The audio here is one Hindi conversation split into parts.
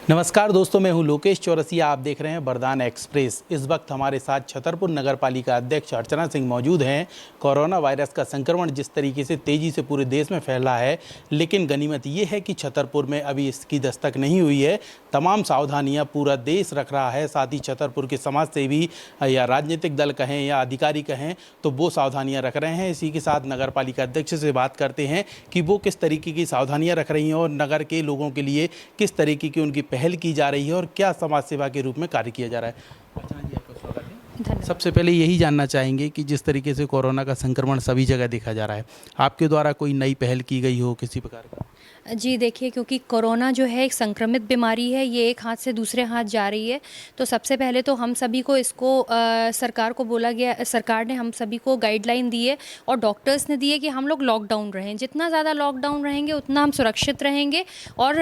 नमस्कार दोस्तों, मैं हूं लोकेश चौरसिया। आप देख रहे हैं वरदान एक्सप्रेस। इस वक्त हमारे साथ छतरपुर नगर पालिका अध्यक्ष अर्चना सिंह मौजूद हैं। कोरोना वायरस का संक्रमण जिस तरीके से तेज़ी से पूरे देश में फैला है, लेकिन गनीमत ये है कि छतरपुर में अभी इसकी दस्तक नहीं हुई है। तमाम सावधानियां पूरा देश रख रहा है। साथ ही छतरपुर के समाज सेवी या राजनीतिक दल कहें या अधिकारी कहें, तो वो सावधानियाँ रख रहे हैं। इसी के साथ नगर पालिका अध्यक्ष से बात करते हैं कि वो किस तरीके की सावधानियाँ रख रही हैं और नगर के लोगों के लिए किस तरीके की उनकी पहल की जा रही है और क्या समाज सेवा के रूप में कार्य किया जा रहा है। अर्चना जी, आपका स्वागत है। सबसे पहले यही जानना चाहेंगे कि जिस तरीके से कोरोना का संक्रमण सभी जगह देखा जा रहा है, आपके द्वारा कोई नई पहल की गई हो किसी प्रकार का? जी देखिए, क्योंकि कोरोना जो है एक संक्रमित बीमारी है, ये एक हाथ से दूसरे हाथ जा रही है। तो सबसे पहले तो हम सभी को इसको सरकार को बोला गया, सरकार ने हम सभी को गाइडलाइन दी है और डॉक्टर्स ने दी है कि हम लोग लॉकडाउन रहें। जितना ज़्यादा लॉकडाउन रहेंगे उतना हम सुरक्षित रहेंगे और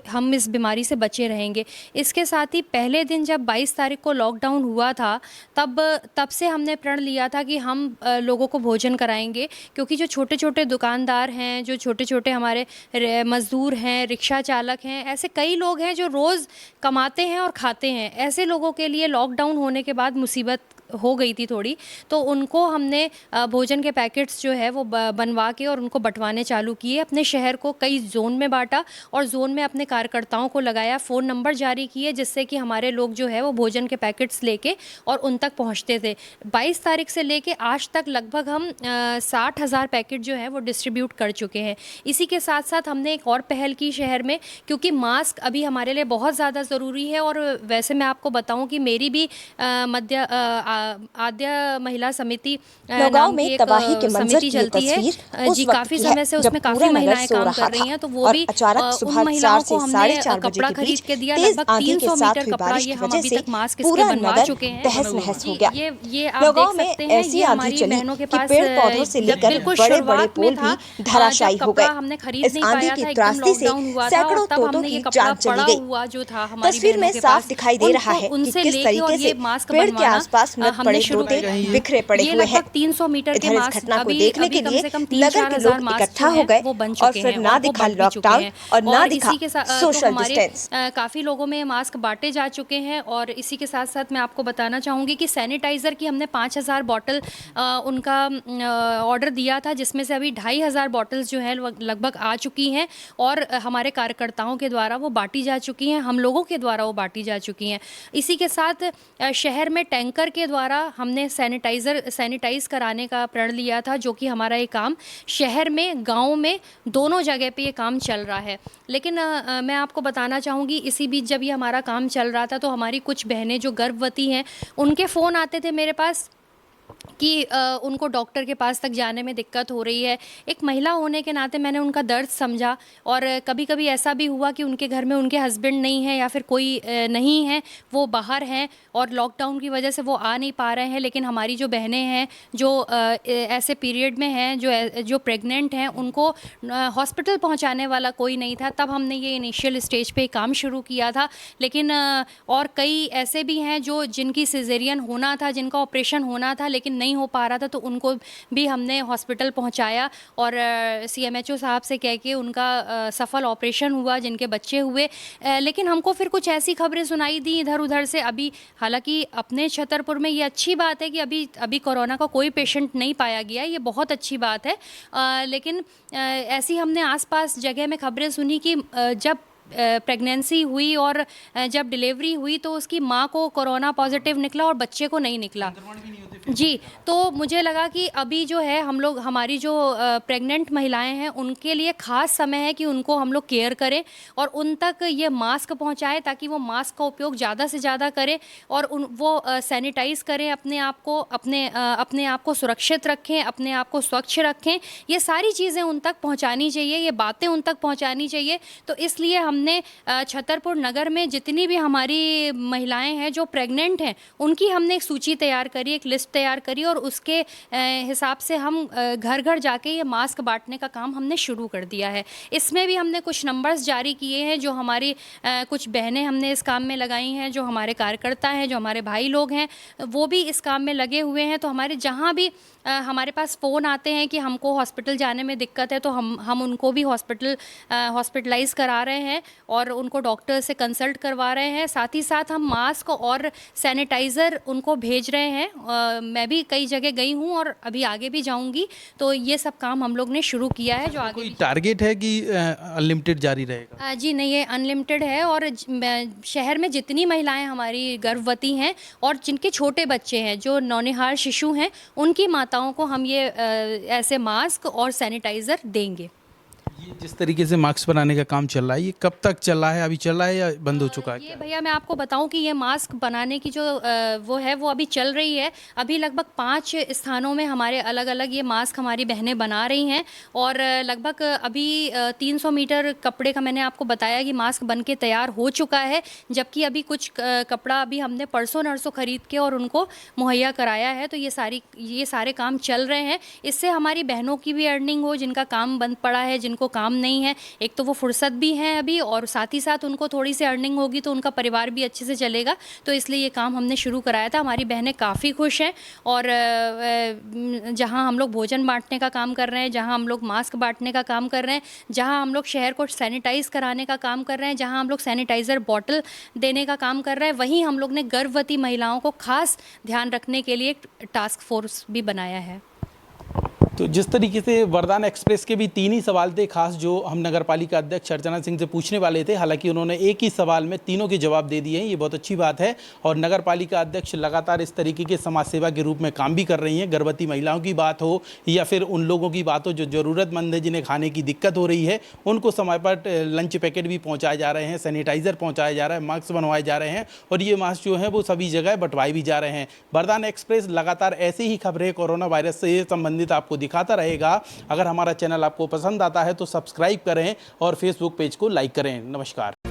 हम इस बीमारी से बचे रहेंगे। इसके साथ ही पहले दिन जब 22 तारीख को लॉकडाउन हुआ था, तब से हमने प्रण लिया था कि हम लोगों को भोजन कराएंगे, क्योंकि जो छोटे छोटे दुकानदार हैं, जो छोटे छोटे हमारे मज़दूर हैं, रिक्शा चालक हैं, ऐसे कई लोग हैं जो रोज़ कमाते हैं और खाते हैं। ऐसे लोगों के लिए लॉकडाउन होने के बाद मुसीबत हो गई थी थोड़ी, तो उनको हमने भोजन के पैकेट्स जो है वो बनवा के और उनको बंटवाने चालू किए। अपने शहर को कई जोन में बांटा और जोन में अपने कार्यकर्ताओं को लगाया, फ़ोन नंबर जारी किए, जिससे कि हमारे लोग जो है वो भोजन के पैकेट्स लेके और उन तक पहुंचते थे। 22 तारीख से लेके आज तक लगभग हम 60,000 पैकेट जो है वो डिस्ट्रीब्यूट कर चुके हैं। इसी के साथ साथ हमने एक और पहल की शहर में, क्योंकि मास्क अभी हमारे लिए बहुत ज़्यादा ज़रूरी है। और वैसे मैं आपको बताऊँ कि मेरी भी आद्या महिला समिति नाम की एक समिति चलती है जी, काफ़ी समय से उसमें काफ़ी महिलाएं काम कर रही हैं। तो वो भी उन महिलाओं को हमने कपड़ा खरीद के दिया, लगभग 300 मीटर कपड़ा। ये हम अभी तक मास्क इसके बनवा चुके हैं। ये आप देख सकते हैं, ये हमारी बहनों के पास बिल्कुल शुरुआत में था, जब कपड़ा हमने खरीद नहीं पाया था, एकदम लॉकडाउन हुआ था, और तब हमने ये कपड़ा पड़ा हुआ जो था हमारी बहनों के पास, उनसे लेके और ये मास्क बनवाना हमने शुरू किया। बिखरे पड़े ये हुए हैं। लगभग 300 मीटर के मास्क घटना को अभी देखने के कम लिए से कम नगर 3-4 के हजार लोग मास्क इकट्ठा जो हो गए हैं वो बन और चुके फिर हैं ना और वो दिखा बंट भी चुके लॉकडाउन हैं। और ना दिखा इसी के साथ तो सोशल हमारे डिस्टेंस। काफ़ी लोगों में मास्क बांटे जा चुके हैं। और इसी के साथ साथ मैं आपको बताना चाहूँगी कि सैनिटाइज़र की हमने 5,000 बॉटल उनका ऑर्डर दिया था, जिसमें से अभी 2,500 बॉटल्स जो है लगभग आ चुकी हैं और हमारे कार्यकर्ताओं के द्वारा वो बांटी जा चुकी हैं, हम लोगों के द्वारा वो बांटी जा चुकी हैं। इसी के साथ शहर में टैंकर के द्वारा हमने सैनिटाइज कराने का प्रण लिया था, जो कि हमारा ये काम शहर में, गाँव में, दोनों जगह पे ये काम चल रहा है। लेकिन मैं आपको बताना चाहूँगी, इसी बीच जब ये हमारा काम चल रहा था तो हमारी कुछ बहनें जो गर्भवती हैं, उनके फ़ोन आते थे मेरे पास कि उनको डॉक्टर के पास तक जाने में दिक्कत हो रही है। एक महिला होने के नाते मैंने उनका दर्द समझा। और कभी कभी ऐसा भी हुआ कि उनके घर में उनके हस्बैंड नहीं है या फिर कोई नहीं है, वो बाहर हैं और लॉकडाउन की वजह से वो आ नहीं पा रहे हैं। लेकिन हमारी जो बहनें हैं जो ऐसे पीरियड में हैं, जो प्रेग्नेंट हैं, उनको हॉस्पिटल पहुंचाने वाला कोई नहीं था। तब हमने ये इनिशियल स्टेज पे काम शुरू किया था। लेकिन और कई ऐसे भी हैं जिनकी सिजेरियन होना था, जिनका ऑपरेशन होना था, लेकिन नहीं हो पा रहा था, तो उनको भी हमने हॉस्पिटल पहुंचाया और CMHO साहब से कह के उनका सफल ऑपरेशन हुआ, जिनके बच्चे हुए। लेकिन हमको फिर कुछ ऐसी खबरें सुनाई दी इधर उधर से। अभी हालांकि अपने छतरपुर में ये अच्छी बात है कि अभी कोरोना का कोई पेशेंट नहीं पाया गया, ये बहुत अच्छी बात है। लेकिन ऐसी हमने आसपास जगह में खबरें सुनी कि जब प्रेगनेंसी हुई और जब डिलीवरी हुई तो उसकी माँ को कोरोना पॉजिटिव निकला और बच्चे को नहीं निकला जी। तो मुझे लगा कि अभी जो है हमारी जो प्रेग्नेंट महिलाएं हैं, उनके लिए ख़ास समय है कि उनको हम लोग केयर करें और उन तक ये मास्क पहुंचाएं, ताकि वो मास्क का उपयोग ज़्यादा से ज़्यादा करें और वो सैनिटाइज़ करें अपने आप को सुरक्षित रखें, अपने आप को स्वच्छ रखें। ये सारी चीज़ें उन तक पहुँचानी चाहिए, ये बातें उन तक पहुँचानी चाहिए। तो इसलिए हमने छतरपुर नगर में जितनी भी हमारी महिलाएँ हैं जो प्रेग्नेंट हैं, उनकी हमने एक सूची तैयार करी, एक लिस्ट तैयार करी और उसके हिसाब से हम घर घर जाके ये मास्क बांटने का काम हमने शुरू कर दिया है। इसमें भी हमने कुछ नंबर्स जारी किए हैं, जो हमारी कुछ बहनें हमने इस काम में लगाई हैं, जो हमारे कार्यकर्ता हैं, जो हमारे भाई लोग हैं, वो भी इस काम में लगे हुए हैं। तो हमारे जहाँ भी हमारे पास फ़ोन आते हैं कि हमको हॉस्पिटल जाने में दिक्कत है, तो हम उनको भी हॉस्पिटलाइज़ करा रहे हैं और उनको डॉक्टर से कंसल्ट करवा रहे हैं। साथ ही साथ हम मास्क और सैनिटाइज़र उनको भेज रहे हैं। मैं भी कई जगह गई हूँ और अभी आगे भी जाऊँगी, तो ये सब काम हम लोग ने शुरू किया है। जो आगे कोई टारगेट है कि अनलिमिटेड जारी रहेगा? जी नहीं, ये अनलिमिटेड है और शहर में जितनी महिलाएं हमारी गर्भवती हैं और जिनके छोटे बच्चे हैं, जो नौनिहाल शिशु हैं, उनकी माताओं को हम ये ऐसे मास्क और सैनिटाइज़र देंगे। ये जिस तरीके से मास्क बनाने का काम चल रहा है, ये कब तक चल रहा है? अभी चल रहा है या बंद हो चुका है? ये भैया मैं आपको बताऊं कि ये मास्क बनाने की जो वो है वो अभी चल रही है। अभी लगभग 5 स्थानों में हमारे अलग अलग ये मास्क हमारी बहनें बना रही हैं और लगभग अभी 300 मीटर कपड़े का मैंने आपको बताया कि मास्क बन के तैयार हो चुका है, जबकि अभी कुछ कपड़ा अभी हमने परसों नरसों ख़रीद के और उनको मुहैया कराया है। तो ये सारे काम चल रहे हैं। इससे हमारी बहनों की भी अर्निंग हो, जिनका काम बंद पड़ा है, जिनको काम नहीं है, एक तो वो फुर्सत भी हैं अभी और साथ ही साथ उनको थोड़ी सी अर्निंग होगी तो उनका परिवार भी अच्छे से चलेगा। तो इसलिए ये काम हमने शुरू कराया था। हमारी बहनें काफ़ी खुश हैं और जहां हम लोग भोजन बांटने का काम कर रहे हैं, जहां हम लोग मास्क बांटने का काम कर रहे हैं, जहां हम लोग शहर को सैनिटाइज़ कराने का काम कर रहे हैं, जहां हम लोग सैनिटाइज़र बॉटल देने का काम कर रहे हैं, वहीं हम लोग ने गर्भवती महिलाओं को खास ध्यान रखने के लिए एक टास्क फोर्स भी बनाया है। तो जिस तरीके से वरदान एक्सप्रेस के भी 3 ही सवाल थे खास, जो हम नगर पालिका अध्यक्ष अर्चना सिंह से पूछने वाले थे। हालांकि उन्होंने एक ही सवाल में तीनों के जवाब दे दिए हैं, ये बहुत अच्छी बात है। और नगर पालिका अध्यक्ष लगातार इस तरीके के समाज सेवा के रूप में काम भी कर रही हैं। गर्भवती महिलाओं की बात हो या फिर उन लोगों की बात हो जो ज़रूरतमंद है, जिन्हें खाने की दिक्कत हो रही है, उनको समय पर लंच पैकेट भी पहुँचाए जा रहे हैं, सैनिटाइज़र पहुँचाया जा रहा है, मास्क बनवाए जा रहे हैं और ये मास्क जो हैं वो सभी जगह बंटवाए भी जा रहे हैं। वरदान एक्सप्रेस लगातार ऐसी ही खबरें कोरोना वायरस से संबंधित आपको दिखाता रहेगा। अगर हमारा चैनल आपको पसंद आता है तो सब्सक्राइब करें और फेसबुक पेज को लाइक करें। नमस्कार।